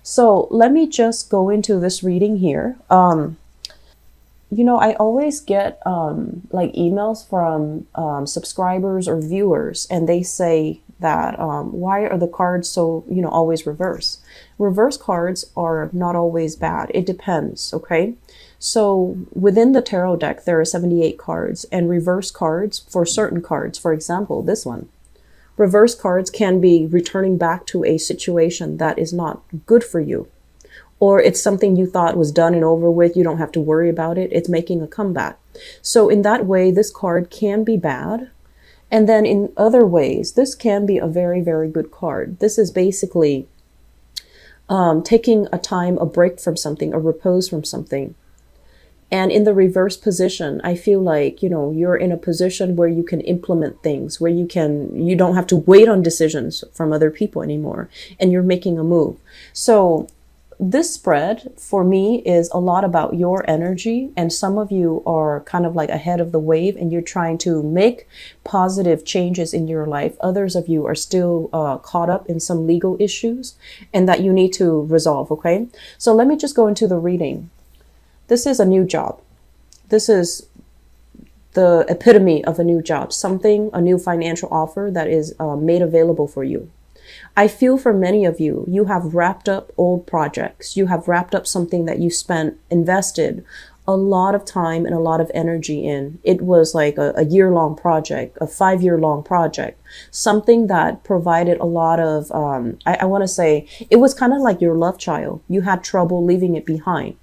So let me just go into this reading here. I always get like emails from subscribers or viewers, and they say that why are the cards so, always reverse? Reverse cards are not always bad. It depends, okay? So within the tarot deck, there are 78 cards, and reverse cards for certain cards, for example, this one. Reverse cards can be returning back to a situation that is not good for you, or it's something you thought was done and over with. You don't have to worry about it. It's making a comeback. So in that way, this card can be bad. And then in other ways, this can be a very, very good card. This is basically taking a break from something, a repose from something. And in the reverse position, I feel like, you're in a position where you can implement things, where you don't have to wait on decisions from other people anymore, and you're making a move. So this spread for me is a lot about your energy, and some of you are kind of like ahead of the wave and you're trying to make positive changes in your life. Others of you are still caught up in some legal issues and that you need to resolve, okay? So let me just go into the reading. This is a new job. This is the epitome of a new job, a new financial offer that is made available for you. I feel for many of you, you have wrapped up old projects. You have wrapped up something that you invested a lot of time and a lot of energy in. It was like a year-long project, a 5-year-long project, something that provided a lot of, I want to say, it was kind of like your love child. You had trouble leaving it behind.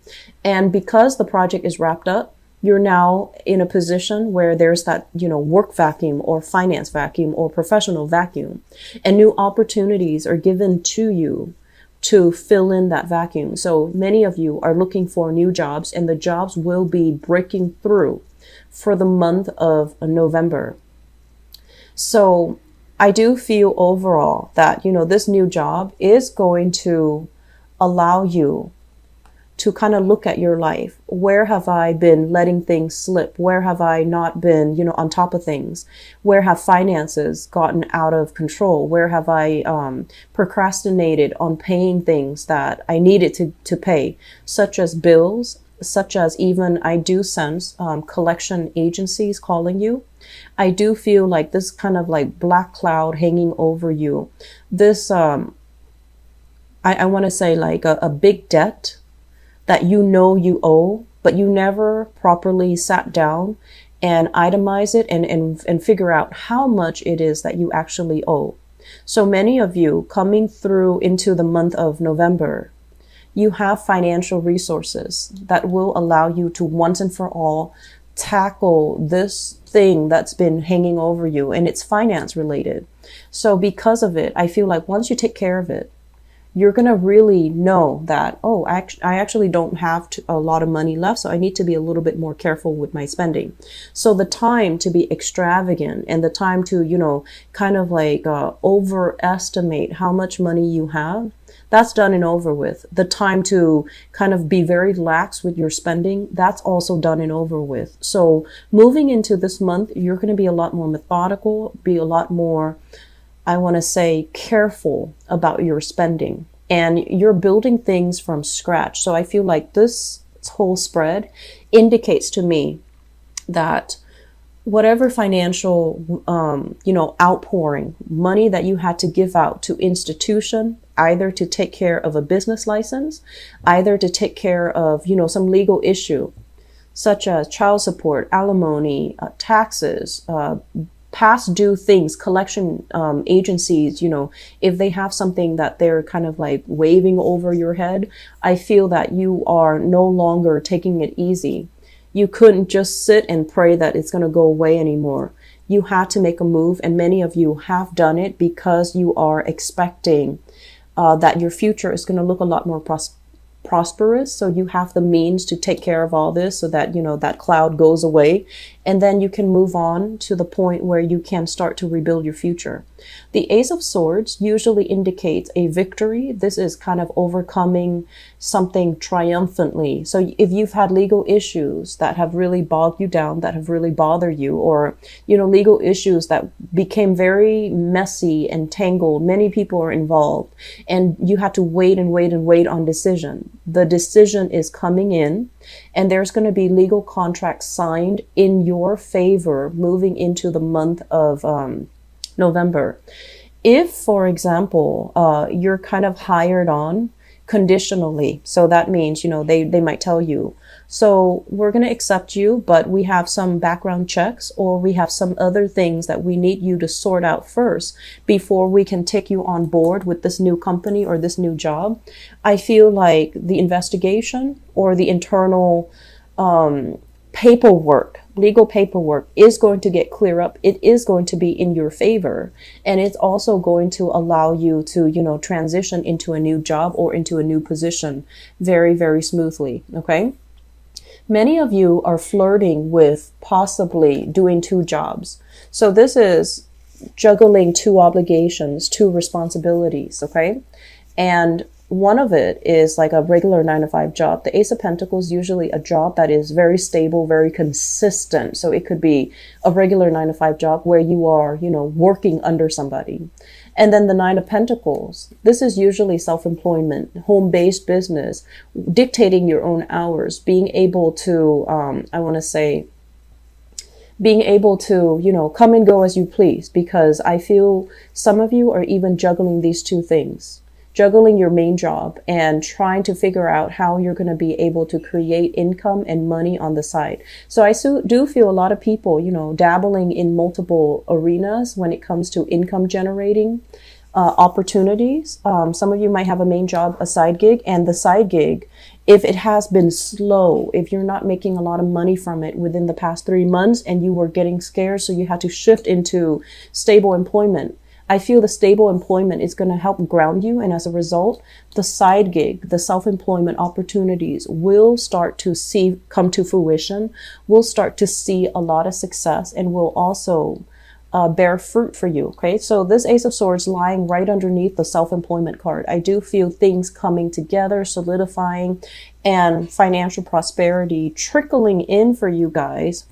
And because the project is wrapped up, you're now in a position where there's that, work vacuum or finance vacuum or professional vacuum, and new opportunities are given to you to fill in that vacuum. So many of you are looking for new jobs, and the jobs will be breaking through for the month of November. So I do feel overall that, this new job is going to allow you to kind of look at your life. Where have I been letting things slip? Where have I not been, on top of things? Where have finances gotten out of control? Where have I procrastinated on paying things that I needed to pay, such as bills, such as even I do sense collection agencies calling you. I do feel like this kind of like black cloud hanging over you. This, I want to say like a big debt that you owe, but you never properly sat down and itemize it and figure out how much it is that you actually owe. So many of you coming through into the month of November, you have financial resources that will allow you to once and for all tackle this thing that's been hanging over you, and it's finance related. So because of it, I feel like once you take care of it, you're going to really know that, oh, I actually don't have a lot of money left, so I need to be a little bit more careful with my spending. So the time to be extravagant and the time to, kind of like overestimate how much money you have, that's done and over with. The time to kind of be very lax with your spending, that's also done and over with. So moving into this month, you're going to be a lot more methodical, be a lot more, I want to say, careful about your spending, and you're building things from scratch. So I feel like this whole spread indicates to me that whatever financial, outpouring, money that you had to give out to institution, either to take care of a business license, either to take care of, some legal issue, such as child support, alimony, taxes, past due things, collection agencies, if they have something that they're kind of like waving over your head, I feel that you are no longer taking it easy. You couldn't just sit and pray that it's going to go away anymore. You had to make a move, and many of you have done it because you are expecting that your future is going to look a lot more prosperous, so you have the means to take care of all this so that, that cloud goes away, and then you can move on to the point where you can start to rebuild your future. The Ace of Swords usually indicates a victory. This is kind of overcoming something triumphantly. So if you've had legal issues that have really bogged you down, that have really bothered you, or, legal issues that became very messy and tangled, many people are involved, and you had to wait and wait and wait on decision. The decision is coming in, and there's going to be legal contracts signed in your favor moving into the month of November. If, for example, you're kind of hired on conditionally, so that means, they might tell you, so we're going to accept you, but we have some background checks, or we have some other things that we need you to sort out first before we can take you on board with this new company or this new job. I feel like the investigation or the internal paperwork, legal paperwork, is going to get clear up. It is going to be in your favor, and it's also going to allow you to, transition into a new job or into a new position very, very smoothly. Okay. Many of you are flirting with possibly doing 2 jobs. So this is juggling 2 obligations, 2 responsibilities. Okay. And one of it is like a regular 9-to-5 job. The Ace of Pentacles is usually a job that is very stable, very consistent. So it could be a regular 9-to-5 job where you are, working under somebody. And then the 9 of Pentacles, this is usually self-employment, home-based business, dictating your own hours, being able to, being able to, come and go as you please, because I feel some of you are even juggling these 2 things. Juggling your main job and trying to figure out how you're going to be able to create income and money on the side. So I do feel a lot of people, dabbling in multiple arenas when it comes to income generating opportunities. Some of you might have a main job, a side gig, and the side gig, if it has been slow, if you're not making a lot of money from it within the past 3 months and you were getting scared, so you had to shift into stable employment, I feel the stable employment is going to help ground you. And as a result, the side gig, the self-employment opportunities will start to come to fruition. We'll start to see a lot of success, and will also bear fruit for you. Okay. So this Ace of Swords lying right underneath the self-employment card. I do feel things coming together, solidifying, and financial prosperity trickling in for you guys.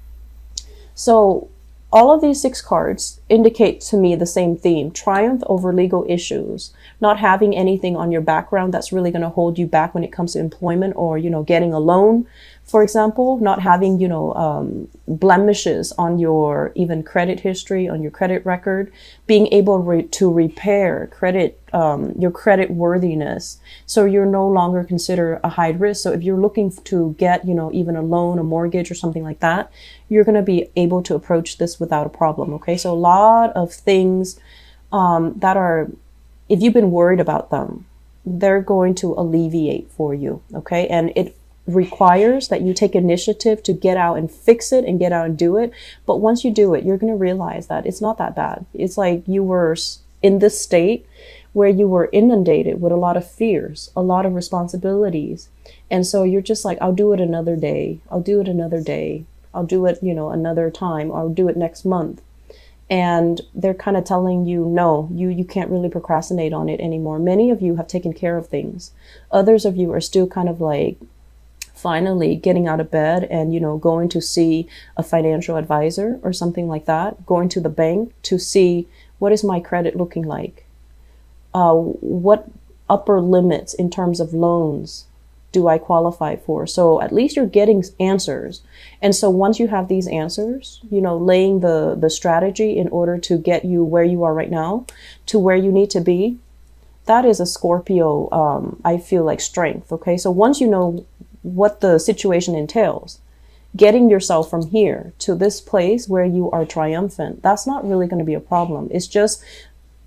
So all of these 6 cards indicate to me the same theme: triumph over legal issues, not having anything on your background that's really going to hold you back when it comes to employment or, getting a loan, for example, not having, blemishes on your even credit history, on your credit record, being able to repair credit, your credit worthiness. So you're no longer considered a high risk. So if you're looking to get, even a loan, a mortgage or something like that, you're going to be able to approach this without a problem. Okay. So a lot of things, that are, if you've been worried about them, they're going to alleviate for you. Okay. And it requires that you take initiative to get out and fix it and get out and do it. But once you do it, you're going to realize that it's not that bad. It's like you were in this state where you were inundated with a lot of fears, a lot of responsibilities. And so you're just like, I'll do it another day. I'll do it another day. I'll do it, another time. I'll do it next month. And they're kind of telling you, no, you can't really procrastinate on it anymore. Many of you have taken care of things. Others of you are still kind of like finally getting out of bed and, going to see a financial advisor or something like that, going to the bank to see, what is my credit looking like? What upper limits in terms of loans do I qualify for? So at least you're getting answers. And so once you have these answers, laying the strategy in order to get you where you are right now to where you need to be, that is a Scorpio, I feel like, strength. Okay. So once you know what the situation entails, getting yourself from here to this place where you are triumphant, that's not really going to be a problem. It's just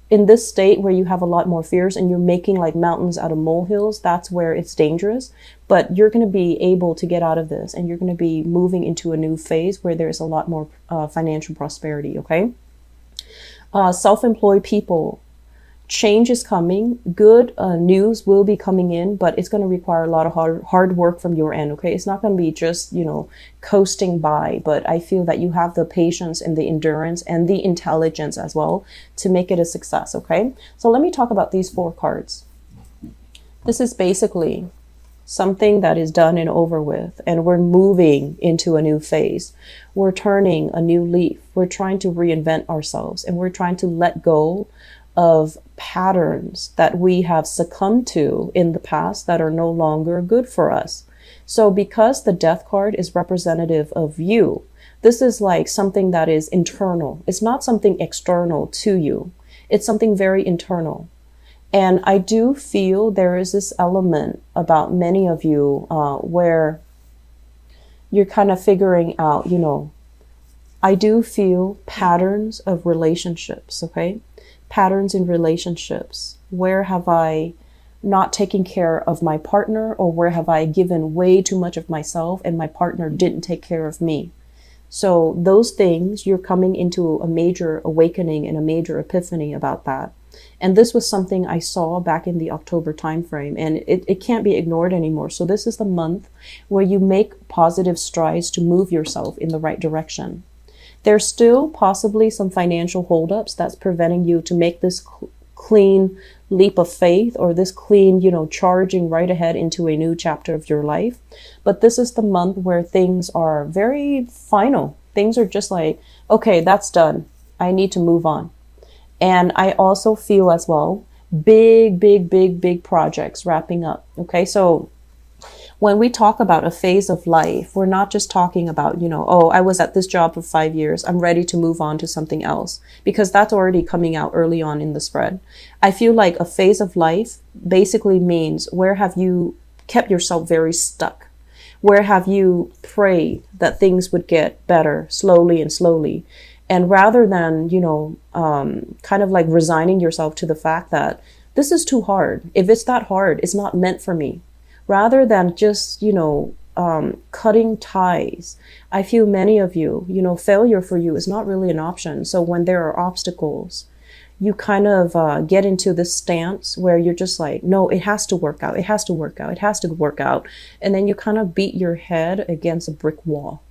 in this state where you have a lot more fears and you're making like mountains out of molehills, that's where it's dangerous. But you're going to be able to get out of this, and you're going to be moving into a new phase where there's a lot more financial prosperity. Okay. Self-employed people, Change is coming. Good news will be coming in, but it's going to require a lot of hard work from your end, okay? It's not going to be just, coasting by, but I feel that you have the patience and the endurance and the intelligence as well to make it a success, okay? So let me talk about these 4 cards. This is basically something that is done and over with, and we're moving into a new phase. We're turning a new leaf. We're trying to reinvent ourselves, and we're trying to let go of patterns that we have succumbed to in the past that are no longer good for us. So because the Death card is representative of you, this is like something that is internal. It's not something external to you. It's something very internal. And I do feel there is this element about many of you where you're kind of figuring out, I do feel patterns of relationships, okay? Patterns in relationships. Where have I not taken care of my partner, or where have I given way too much of myself and my partner didn't take care of me? So those things, you're coming into a major awakening and a major epiphany about that. And this was something I saw back in the October timeframe, and it can't be ignored anymore. So this is the month where you make positive strides to move yourself in the right direction. There's still possibly some financial holdups that's preventing you to make this clean leap of faith, or this clean, charging right ahead into a new chapter of your life. But this is the month where things are very final. Things are just like, okay, that's done. I need to move on. And I also feel as well, big projects wrapping up. Okay, so when we talk about a phase of life, we're not just talking about, oh, I was at this job for 5 years. I'm ready to move on to something else, because that's already coming out early on in the spread. I feel like a phase of life basically means, where have you kept yourself very stuck? Where have you prayed that things would get better slowly and slowly? And rather than, kind of like resigning yourself to the fact that this is too hard. If it's that hard, it's not meant for me. Rather than just, cutting ties, I feel many of you, failure for you is not really an option. So when there are obstacles, you kind of get into this stance where you're just like, no, it has to work out. It has to work out. It has to work out. And then you kind of beat your head against a brick wall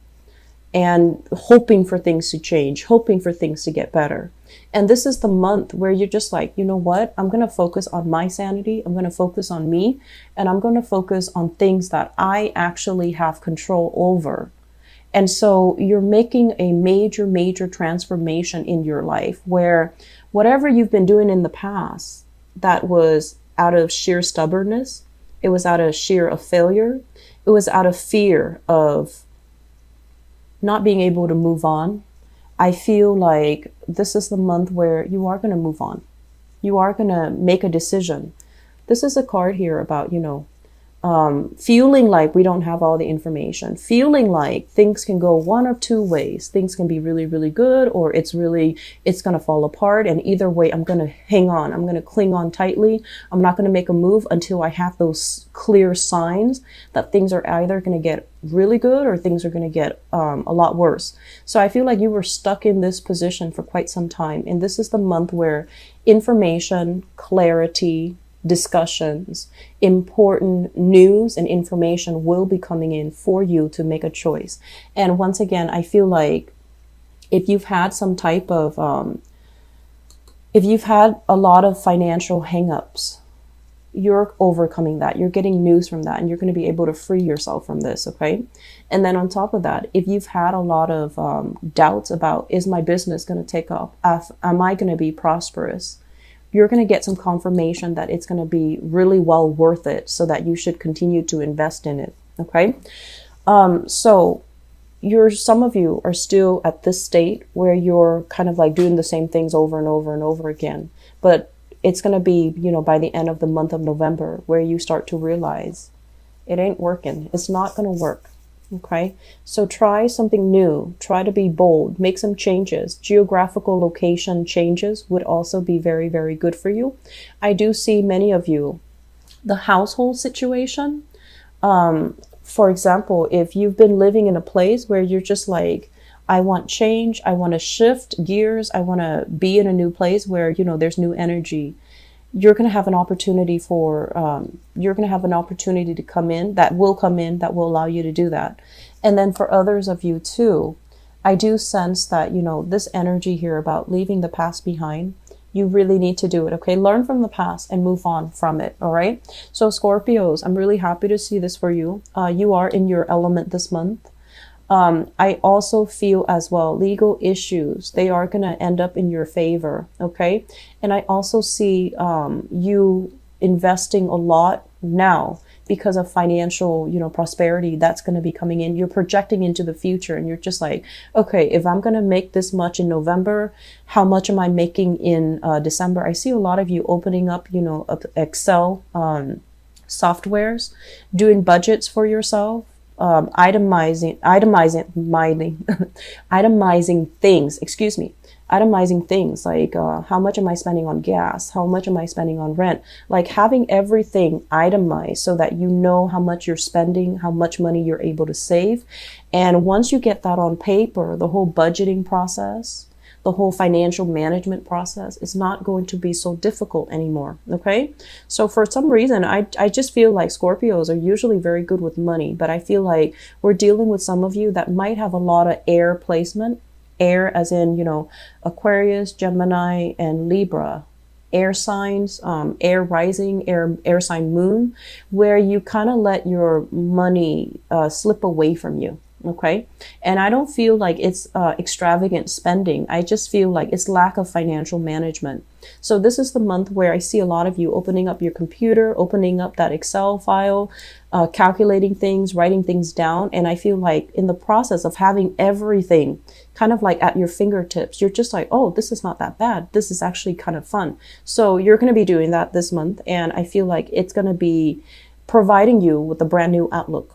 and hoping for things to change, hoping for things to get better. And this is the month where you're just like, you know what? I'm going to focus on my sanity. I'm going to focus on me, and I'm going to focus on things that I actually have control over. And so you're making a major transformation in your life, where whatever you've been doing in the past that was out of sheer stubbornness, it was out of sheer of failure, it was out of fear of not being able to move on. I feel like this is the month where you are going to move on. You are going to make a decision. This is a card here about, feeling like we don't have all the information, feeling like things can go one of two ways. Things can be really good, or it's going to fall apart. And either way, I'm going to hang on. I'm going to cling on tightly. I'm not going to make a move until I have those clear signs that things are either going to get really good or things are going to get a lot worse. So I feel like you were stuck in this position for quite some time. And this is the month where information, clarity, discussions, important news and information will be coming in for you to make a choice. And once again, I feel like if you've had some type of, if you've had a lot of financial hangups, you're overcoming that. You're getting news from that, and you're going to be able to free yourself from this, okay? And then on top of that, if you've had a lot of doubts about, is my business going to take off? Am I going to be prosperous? You're going to get some confirmation that it's going to be really well worth it, so that you should continue to invest in it, okay? So some of you are still at this state where you're kind of like doing the same things over and over again. But it's going to be, by the end of the month of November, where you start to realize it ain't working. It's not going to work. Okay, so try something new, try to be bold, make some changes. Geographical location changes would also be very good for you. I do see many of you, the household situation. For example, if you've been living in a place where you're just like, I want change, I want to shift gears, I want to be in a new place where, there's new energy. you're going to have an opportunity for, you're going to have an opportunity to come in that will come in that will allow you to do that. And then for others of you too, I do sense that, you know, this energy here about leaving the past behind, you really need to do it. Okay. Learn from the past and move on from it. All right. So Scorpios, I'm really happy to see this for you. You are in your element this month. I also feel as well, legal issues, they are going to end up in your favor. Okay. And I also see, you investing a lot now because of financial, you know, prosperity that's going to be coming in. You're projecting into the future and you're just like, okay, if I'm going to make this much in November, how much am I making in December? I see a lot of you opening up, you know, Excel softwares, doing budgets for yourself, itemizing things, excuse me, itemizing things like how much am I spending on gas? How much am I spending on rent? Like having everything itemized so that you know how much you're spending, how much money you're able to save. And once you get that on paper, the whole budgeting process, the whole financial management process is not going to be so difficult anymore. Okay. So for some reason, I just feel like Scorpios are usually very good with money, but I feel like we're dealing with some of you that might have a lot of air placement. Air as in, you know, Aquarius, Gemini, and Libra, air signs, air rising, air sign moon, where you kind of let your money slip away from you. Okay. And I don't feel like it's extravagant spending. I just feel like it's lack of financial management. So this is the month where I see a lot of you opening up your computer, opening up that Excel file, calculating things, writing things down. And I feel like in the process of having everything kind of like at your fingertips, you're just like, oh, this is not that bad. This is actually kind of fun. So you're going to be doing that this month. And I feel like it's going to be providing you with a brand new outlook.